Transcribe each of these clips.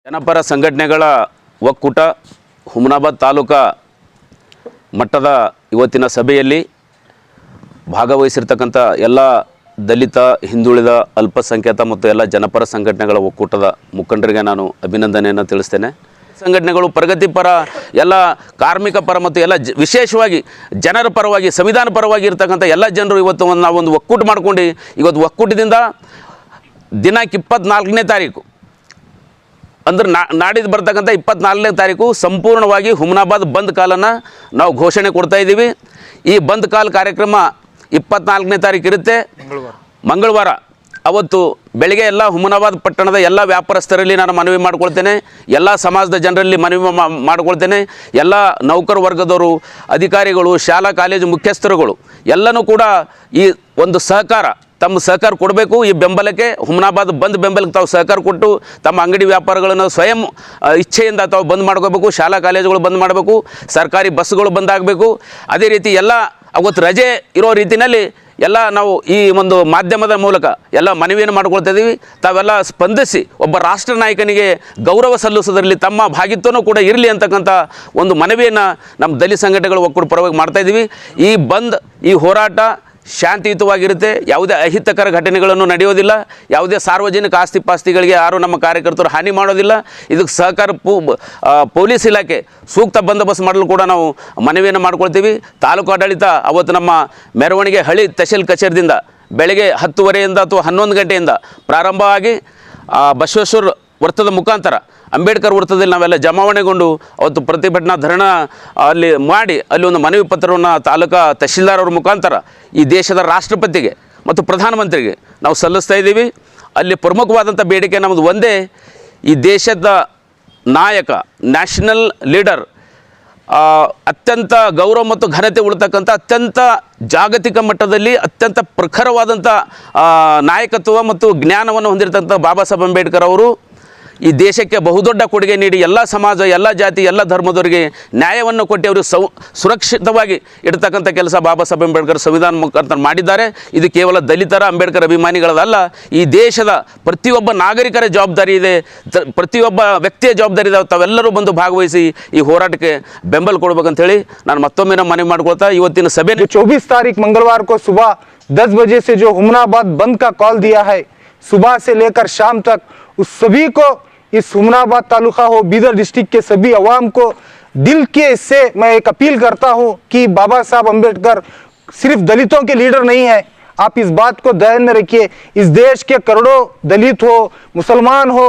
ಜನಪರ ಸಂಘಟನೆಗಳ ಒಕ್ಕೂಟ ಹುಮನಾಬಾದ್ ತಾಲೂಕಾ ಮಟ್ಟದ ಇವತ್ತಿನ ಸಭೆಯಲ್ಲಿ ಭಾಗವಹಿಸಿರ್ತಕ್ಕಂಥ ಎಲ್ಲ ದಲಿತ, ಹಿಂದುಳಿದ, ಅಲ್ಪಸಂಖ್ಯಾತ ಮತ್ತು ಎಲ್ಲ ಜನಪರ ಸಂಘಟನೆಗಳ ಒಕ್ಕೂಟದ ಮುಖಂಡರಿಗೆ ನಾನು ಅಭಿನಂದನೆಯನ್ನು ತಿಳಿಸ್ತೇನೆ. ಸಂಘಟನೆಗಳು ಪ್ರಗತಿಪರ, ಎಲ್ಲ ಕಾರ್ಮಿಕ ಪರ ಮತ್ತು ಎಲ್ಲ ವಿಶೇಷವಾಗಿ ಜನರ ಪರವಾಗಿ, ಸಂವಿಧಾನ ಪರವಾಗಿ ಇರ್ತಕ್ಕಂಥ ಎಲ್ಲ ಜನರು ಇವತ್ತು ನಾವೊಂದು ಒಕ್ಕೂಟ ಮಾಡ್ಕೊಂಡು ಇವತ್ತು ಒಕ್ಕೂಟದಿಂದ ದಿನಾಂಕ 24ನೇ ತಾರೀಕು ಅಂದ್ರೆ ನಾಡಿದ್ದು ಬರ್ತಕ್ಕಂಥ 24ನೇ ತಾರೀಕು ಸಂಪೂರ್ಣವಾಗಿ ಹುಮನಾಬಾದ್ ಬಂದ್ ಕಾಲನ್ನು ನಾವು ಘೋಷಣೆ ಕೊಡ್ತಾ ಇದ್ದೀವಿ. ಈ ಬಂದ್ ಕಾಲ್ ಕಾರ್ಯಕ್ರಮ 24ನೇ ತಾರೀಕು ಇರುತ್ತೆ, ಮಂಗಳವಾರ. ಅವತ್ತು ಬೆಳಗ್ಗೆ ಎಲ್ಲ ಹುಮನಾಬಾದ್ ಪಟ್ಟಣದ ಎಲ್ಲ ವ್ಯಾಪಾರಸ್ಥರಲ್ಲಿ ನಾನು ಮನವಿ ಮಾಡ್ಕೊಳ್ತೇನೆ, ಎಲ್ಲ ಸಮಾಜದ ಜನರಲ್ಲಿ ಮನವಿ ಮಾಡ್ಕೊಳ್ತೇನೆ. ಎಲ್ಲ ನೌಕರ ವರ್ಗದವರು, ಅಧಿಕಾರಿಗಳು, ಶಾಲಾ ಕಾಲೇಜು ಮುಖ್ಯಸ್ಥರುಗಳು ಎಲ್ಲನೂ ಕೂಡ ಈ ಒಂದು ತಮ್ಮ ಸಹಕಾರ ಕೊಡಬೇಕು. ಈ ಬೆಂಬಲಕ್ಕೆ, ಹುಮನಾಬಾದ್ ಬಂದ್ ಬೆಂಬಲಕ್ಕೆ ತಾವು ಸಹಕಾರ ಕೊಟ್ಟು ತಮ್ಮ ಅಂಗಡಿ ವ್ಯಾಪಾರಗಳನ್ನು ಸ್ವಯಂ ಇಚ್ಛೆಯಿಂದ ತಾವು ಬಂದ್ ಮಾಡ್ಕೋಬೇಕು. ಶಾಲಾ ಕಾಲೇಜುಗಳು ಬಂದ್ ಮಾಡಬೇಕು, ಸರ್ಕಾರಿ ಬಸ್ಸುಗಳು ಬಂದ್ ಆಗಬೇಕು. ಅದೇ ರೀತಿ ಎಲ್ಲ ಅವತ್ತು ರಜೆ ಇರೋ ರೀತಿಯಲ್ಲಿ ಎಲ್ಲ ನಾವು ಈ ಒಂದು ಮಾಧ್ಯಮದ ಮೂಲಕ ಎಲ್ಲ ಮನವಿಯನ್ನು ಮಾಡ್ಕೊಳ್ತಾ ಇದ್ದೀವಿ. ತಾವೆಲ್ಲ ಸ್ಪಂದಿಸಿ ಒಬ್ಬ ರಾಷ್ಟ್ರ ನಾಯಕನಿಗೆ ಗೌರವ ಸಲ್ಲಿಸೋದ್ರಲ್ಲಿ ತಮ್ಮ ಭಾಗಿತ್ವನೂ ಕೂಡ ಇರಲಿ ಅಂತಕ್ಕಂಥ ಒಂದು ಮನವಿಯನ್ನು ನಮ್ಮ ದಲಿತ ಸಂಘಟನೆಗಳ ಒಕ್ಕೂಟ ಪರವಾಗಿ ಮಾಡ್ತಾಯಿದ್ದೀವಿ. ಈ ಬಂದ್, ಈ ಹೋರಾಟ ಶಾಂತಿಯುತವಾಗಿರುತ್ತೆ, ಯಾವುದೇ ಅಹಿತಕರ ಘಟನೆಗಳನ್ನು ನಡೆಯೋದಿಲ್ಲ, ಯಾವುದೇ ಸಾರ್ವಜನಿಕ ಆಸ್ತಿ ಪಾಸ್ತಿಗಳಿಗೆ ಯಾರು ನಮ್ಮ ಕಾರ್ಯಕರ್ತರು ಹಾನಿ ಮಾಡೋದಿಲ್ಲ. ಇದಕ್ಕೆ ಸಹಕಾರ ಪೊಲೀಸ್ ಇಲಾಖೆ ಸೂಕ್ತ ಬಂದೋಬಸ್ತ್ ಮಾಡಲು ಕೂಡ ನಾವು ಮನವಿಯನ್ನು ಮಾಡ್ಕೊಳ್ತೀವಿ. ತಾಲೂಕು ಆಡಳಿತ ಅವತ್ತು ನಮ್ಮ ಮೆರವಣಿಗೆ ಹಳಿ ತಹಶೀಲ್ ಕಚೇರಿಯಿಂದ ಬೆಳಗ್ಗೆ 10:30 ಅಥವಾ 11 ಗಂಟೆಯಿಂದ ಪ್ರಾರಂಭವಾಗಿ ಬಸವೇಶ್ವರ ವೃತ್ತದ ಮುಖಾಂತರ ಅಂಬೇಡ್ಕರ್ ವೃತ್ತದಲ್ಲಿ ನಾವೆಲ್ಲ ಜಮಾವಣೆಗೊಂಡು ಅವತ್ತು ಪ್ರತಿಭಟನಾ ಧರಣ ಅಲ್ಲಿ ಮಾಡಿ ಅಲ್ಲಿ ಒಂದು ಮನವಿ ಪತ್ರವನ್ನು ತಾಲೂಕಾ ತಹಶೀಲ್ದಾರ್ ಅವ್ರ ಮುಖಾಂತರ ಈ ದೇಶದ ರಾಷ್ಟ್ರಪತಿಗೆ ಮತ್ತು ಪ್ರಧಾನಮಂತ್ರಿಗೆ ನಾವು ಸಲ್ಲಿಸ್ತಾ ಇದ್ದೀವಿ. ಅಲ್ಲಿ ಪ್ರಮುಖವಾದಂಥ ಬೇಡಿಕೆ ನಮ್ಮದು ಒಂದೇ, ಈ ದೇಶದ ನಾಯಕ, ನ್ಯಾಷನಲ್ ಲೀಡರ್, ಅತ್ಯಂತ ಗೌರವ ಮತ್ತು ಘನತೆ ಉಳ್ತಕ್ಕಂಥ ಅತ್ಯಂತ ಜಾಗತಿಕ ಮಟ್ಟದಲ್ಲಿ ಅತ್ಯಂತ ಪ್ರಖರವಾದಂಥ ನಾಯಕತ್ವ ಮತ್ತು ಜ್ಞಾನವನ್ನು ಹೊಂದಿರತಕ್ಕಂಥ ಬಾಬಾ ಸಾಹೇಬ್ ಅಂಬೇಡ್ಕರ್ ಅವರು ಈ ದೇಶಕ್ಕೆ ಬಹುದೊಡ್ಡ ಕೊಡುಗೆ ನೀಡಿ ಎಲ್ಲ ಸಮಾಜ, ಎಲ್ಲ ಜಾತಿ, ಎಲ್ಲ ಧರ್ಮದವರಿಗೆ ನ್ಯಾಯವನ್ನು ಕೊಟ್ಟು ಅವರು ಸುರಕ್ಷಿತವಾಗಿ ಇಡ್ತಕ್ಕಂಥ ಕೆಲಸ ಬಾಬಾ ಸಾಹೇಬ್ ಅಂಬೇಡ್ಕರ್ ಸಂವಿಧಾನ ಮುಖಾಂತರ ಮಾಡಿದ್ದಾರೆ. ಇದು ಕೇವಲ ದಲಿತರ, ಅಂಬೇಡ್ಕರ್ ಅಭಿಮಾನಿಗಳದಲ್ಲ, ಈ ದೇಶದ ಪ್ರತಿಯೊಬ್ಬ ನಾಗರಿಕರ ಜವಾಬ್ದಾರಿ ಇದೆ, ಪ್ರತಿಯೊಬ್ಬ ವ್ಯಕ್ತಿಯ ಜವಾಬ್ದಾರಿ ಇದೆ. ತಾವೆಲ್ಲರೂ ಬಂದು ಭಾಗವಹಿಸಿ ಈ ಹೋರಾಟಕ್ಕೆ ಬೆಂಬಲ ಕೊಡಬೇಕಂತೇಳಿ ನಾನು ಮತ್ತೊಮ್ಮೆ ಮನವಿ ಮಾಡ್ಕೊಳ್ತಾ ಇವತ್ತಿನ ಸಭೆ 24 तारीख मंगलवार को सुबह 10 बजे से जो हुमनाबाद बंद का कॉल दिया है, सुबह से लेकर शाम तक उस सभी को, इस हुमनाबाद तालुका हो, बीदर डिस्ट्रिक्ट के सभी अवाम को दिल के से मैं एक अपील करता हूं कि बाबा साहब अंबेडकर सिर्फ दलितों के लीडर नहीं है. आप इस बात को ध्यान में रखिए. इस देश के करोड़ों दलित हो, मुसलमान हो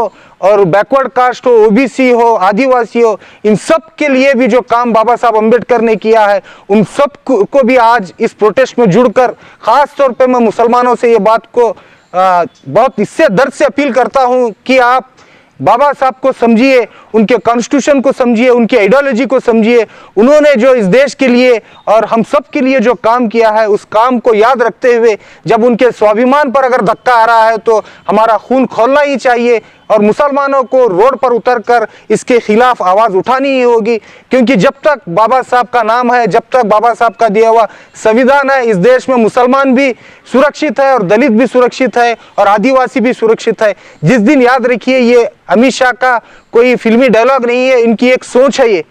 और बैकवर्ड कास्ट हो, ओबीसी हो, आदिवासी हो, इन सब के लिए भी जो काम बाबा साहब अंबेडकर ने किया है, उन सब को भी आज इस प्रोटेस्ट में जुड़कर खास तौर पे मैं मुसलमानों से ये बात को बहुत इससे दर्द से अपील करता हूं कि आप बाबा साहब को समझिए, उनके कॉन्स्टिट्यूशन को समझिए, उनकी आइडियोलॉजी को समझिए. उन्होंने जो इस देश के लिए और हम सब के लिए जो काम किया है, उस काम को याद रखते हुए जब उनके स्वाभिमान पर अगर धक्का आ रहा है तो हमारा खून खोलना ही चाहिए और मुसलमानों को रोड पर उतरकर इसके खिलाफ आवाज़ उठानी ही होगी. क्योंकि जब तक बाबा साहब का नाम है, जब तक बाबा साहब का दिया हुआ संविधान है, इस देश में मुसलमान भी सुरक्षित है और दलित भी सुरक्षित है और आदिवासी भी सुरक्षित है. जिस दिन याद रखिए, ये अमित शाह का कोई फिल्मी डायलॉग नहीं है, इनकी एक सोच है.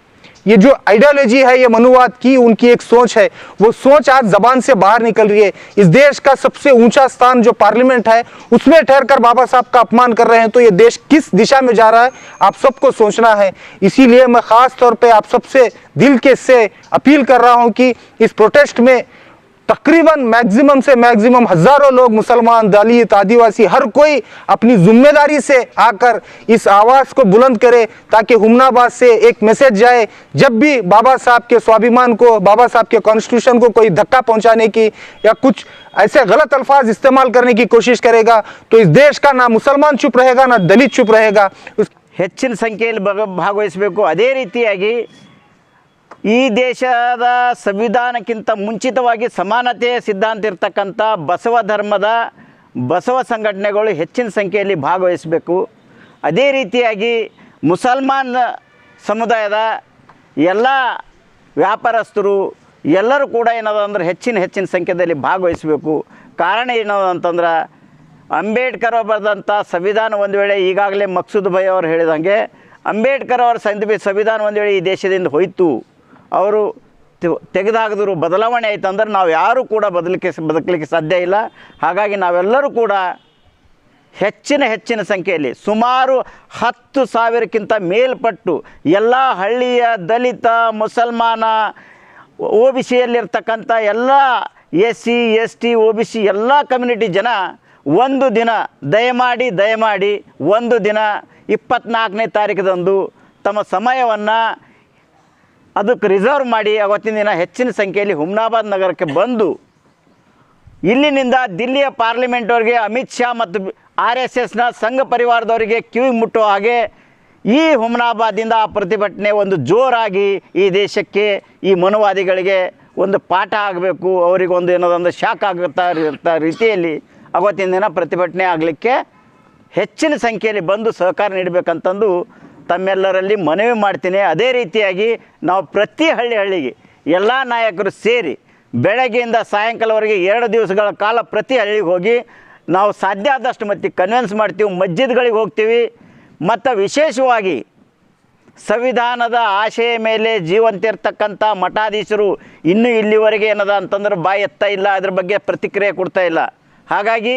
ये जो आइडियोलॉजी है, ये मनुवाद की उनकी एक सोच है, वो सोच आज जबान से बाहर निकल रही है. इस देश का सबसे ऊंचा स्थान जो पार्लियामेंट है, उसमें ठहरकर बाबा साहब का अपमान कर रहे हैं. तो ये देश किस दिशा में जा रहा है, आप सबको सोचना है. इसीलिए मैं खास तौर पे आप सबसे दिल के से अपील कर रहा हूं कि इस प्रोटेस्ट में तकरीबन मैक्सिमम से मैक्सिमम हजारों लोग, मुसलमान, दलित, आदिवासी, हर कोई अपनी जिम्मेदारी से आकर इस आवाज़ को बुलंद करे ताकि हुमनाबाद से एक मैसेज जाए. जब भी बाबा साहब के स्वाभिमान को, बाबा साहब के कॉन्स्टिट्यूशन को कोई धक्का पहुंचाने की या कुछ ऐसे गलत अल्फाज इस्तेमाल करने की कोशिश करेगा तो इस देश का ना मुसलमान चुप रहेगा, ना दलित चुप रहेगा. ಹೆಚ್ಚಿನ ಸಂಖ್ಯೆಯಲ್ಲಿ ಭಾಗವಹಿಸಬೇಕು. ಅದೇ ರೀತಿಯಾಗಿ ಈ ದೇಶದ ಸಂವಿಧಾನಕ್ಕಿಂತ ಮುಂಚಿತವಾಗಿ ಸಮಾನತೆಯ ಸಿದ್ಧಾಂತ ಇರ್ತಕ್ಕಂಥ ಬಸವ ಧರ್ಮದ ಬಸವ ಸಂಘಟನೆಗಳು ಹೆಚ್ಚಿನ ಸಂಖ್ಯೆಯಲ್ಲಿ ಭಾಗವಹಿಸಬೇಕು. ಅದೇ ರೀತಿಯಾಗಿ ಮುಸಲ್ಮಾನ್ ಸಮುದಾಯದ ಎಲ್ಲ ವ್ಯಾಪಾರಸ್ಥರು ಎಲ್ಲರೂ ಕೂಡ ಏನದ ಅಂದ್ರೆ ಹೆಚ್ಚಿನ ಸಂಖ್ಯೆಯಲ್ಲಿ ಭಾಗವಹಿಸಬೇಕು. ಕಾರಣ ಏನದ ಅಂತಂದ್ರೆ ಅಂಬೇಡ್ಕರ್ ಅವರು ಬರೆದಂಥ ಸಂವಿಧಾನ ಒಂದು ವೇಳೆ ಈಗಾಗಲೇ ಮಕ್ಸೂದ್ ಭಾಯ್ ಅವರು ಹೇಳಿದಂಗೆ ಅಂಬೇಡ್ಕರ್ ಅವರ ಸಂವಿಧಾನ ಒಂದು ವೇಳೆ ಈ ದೇಶದಿಂದ ಹೋಯಿತು, ಅವರು ತೆಗೆದಾಕಿದ್ರು, ಬದಲಾವಣೆ ಆಯಿತು ಅಂದ್ರೆ ನಾವು ಯಾರೂ ಕೂಡ ಬದುಕಲಿಕ್ಕೆ ಸಾಧ್ಯ ಇಲ್ಲ. ಹಾಗಾಗಿ ನಾವೆಲ್ಲರೂ ಕೂಡ ಹೆಚ್ಚಿನ ಸಂಖ್ಯೆಯಲ್ಲಿ ಸುಮಾರು 10,000ಕ್ಕಿಂತ ಮೇಲ್ಪಟ್ಟು ಎಲ್ಲ ಹಳ್ಳಿಯ ದಲಿತ, ಮುಸಲ್ಮಾನ, OBC ಯಲ್ಲಿರ್ತಕ್ಕಂಥ ಎಲ್ಲ SC ST OBC ಎಲ್ಲ ಕಮ್ಯುನಿಟಿ ಜನ ಒಂದು ದಿನ ದಯಮಾಡಿ ಒಂದು ದಿನ 24ನೇ ತಾರೀಕದಂದು ತಮ್ಮ ಸಮಯವನ್ನು ಅದಕ್ಕೆ ರಿಸರ್ವ್ ಮಾಡಿ ಅವತ್ತಿನ ದಿನ ಹೆಚ್ಚಿನ ಸಂಖ್ಯೆಯಲ್ಲಿ ಹುಮ್ನಾಬಾದ್ ನಗರಕ್ಕೆ ಬಂದು ಇಲ್ಲಿನಿಂದ ದಿಲ್ಲಿಯ ಪಾರ್ಲಿಮೆಂಟ್ವರೆಗೆ ಅಮಿತ್ ಶಾ ಮತ್ತು RSSನ ಸಂಘ ಪರಿವಾರದವರಿಗೆ ಕಿವಿ ಮುಟ್ಟುವ ಹಾಗೆ ಈ ಹುಮ್ನಾಬಾದಿಂದ ಆ ಪ್ರತಿಭಟನೆ ಒಂದು ಜೋರಾಗಿ ಈ ದೇಶಕ್ಕೆ, ಈ ಮನುವಾದಿಗಳಿಗೆ ಒಂದು ಪಾಠ ಆಗಬೇಕು, ಅವರಿಗೆ ಒಂದು ಏನೋದೊಂದು ಶಾಕ್ ಆಗುತ್ತಾ ರೀತಿಯಲ್ಲಿ ಅವತ್ತಿನ ದಿನ ಪ್ರತಿಭಟನೆ ಆಗಲಿಕ್ಕೆ ಹೆಚ್ಚಿನ ಸಂಖ್ಯೆಯಲ್ಲಿ ಬಂದು ಸಹಕಾರ ನೀಡಬೇಕಂತಂದು ತಮ್ಮೆಲ್ಲರಲ್ಲಿ ಮನವಿ ಮಾಡ್ತೀನಿ. ಅದೇ ರೀತಿಯಾಗಿ ನಾವು ಪ್ರತಿ ಹಳ್ಳಿಗೆ ಎಲ್ಲ ನಾಯಕರು ಸೇರಿ ಬೆಳಗ್ಗೆಯಿಂದ ಸಾಯಂಕಾಲವರೆಗೆ 2 ದಿವಸಗಳ ಕಾಲ ಪ್ರತಿ ಹಳ್ಳಿಗೆ ಹೋಗಿ ನಾವು ಸಾಧ್ಯ ಆದಷ್ಟು ಮಟ್ಟಿಗೆ ಕನ್ವಿನ್ಸ್ ಮಾಡ್ತೀವಿ, ಮಸ್ಜಿದ್ಗಳಿಗೆ ಹೋಗ್ತೀವಿ. ಮತ್ತು ವಿಶೇಷವಾಗಿ ಸಂವಿಧಾನದ ಆಶೆಯ ಮೇಲೆ ಜೀವಂತ ಇರ್ತಕ್ಕಂಥ ಮಠಾಧೀಶರು ಇನ್ನೂ ಇಲ್ಲಿವರೆಗೆ ಏನದ ಅಂತಂದ್ರೆ ಬಾಯಿ ಎತ್ತಾ ಇಲ್ಲ, ಅದ್ರ ಬಗ್ಗೆ ಪ್ರತಿಕ್ರಿಯೆ ಕೊಡ್ತಾ ಇಲ್ಲ. ಹಾಗಾಗಿ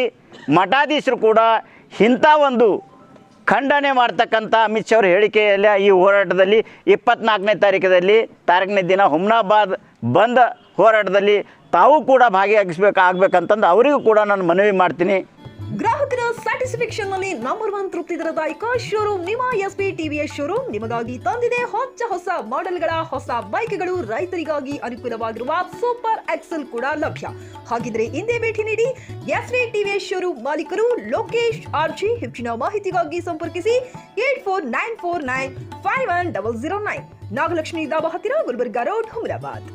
ಮಠಾಧೀಶರು ಕೂಡ ಇಂಥ ಒಂದು ಖಂಡನೆ ಮಾಡ್ತಕ್ಕಂಥ ಅಮಿತ್ ಶಾ ಅವರ ಹೇಳಿಕೆಯಲ್ಲಿ ಈ ಹೋರಾಟದಲ್ಲಿ 24ನೇ ತಾರೀಕಿನ ದಿನ ಹುಮ್ನಾಬಾದ್ ಬಂದ್ ಹೋರಾಟದಲ್ಲಿ ತಾವು ಕೂಡ ಭಾಗಿಯಾಗಬೇಕಂತಂದು ಅವರಿಗೂ ಕೂಡ ನಾನು ಮನವಿ ಮಾಡ್ತೀನಿ. ಗ್ರಾಹಕರ ಸ್ಯಾಟಿಸ್ಫ್ಯಾಕ್ಷನ್ ನಲ್ಲಿ ನಂಬರ್ 1 ತೃಪ್ತಿದಾಯಕ ಶೋರೂಮ್ ನಿಮ್ಮ SP TVS ಶೋರೂಮ್ ನಿಮಗಾಗಿ ತಂದಿದೆ ಹೊಸ ಮಾಡೆಲ್ಗಳ ಹೊಸ ಬೈಕ್ಗಳು, ರೈತರಿಗಾಗಿ ಅನುಕೂಲವಾಗಿರುವ ಸೂಪರ್ ಎಕ್ಸೆಲ್ ಕೂಡ ಲಭ್ಯ. ಹಾಗಿದ್ರೆ ಹಿಂದೆ ಭೇಟಿ ನೀಡಿ SP TVS ಶೋರೂಮ್ ಮಾಲೀಕರು ಲೋಕೇಶ್ RG. ಹೆಚ್ಚಿನ ಮಾಹಿತಿಗಾಗಿ ಸಂಪರ್ಕಿಸಿ 8494951009, ನಾಗಲಕ್ಷ್ಮಿ ದಾಬಾ ಹತ್ತಿರ, ಗುಲ್ಬರ್ಗಾ ರೋಡ್, ಹುಮ್ನಾಬಾದ್.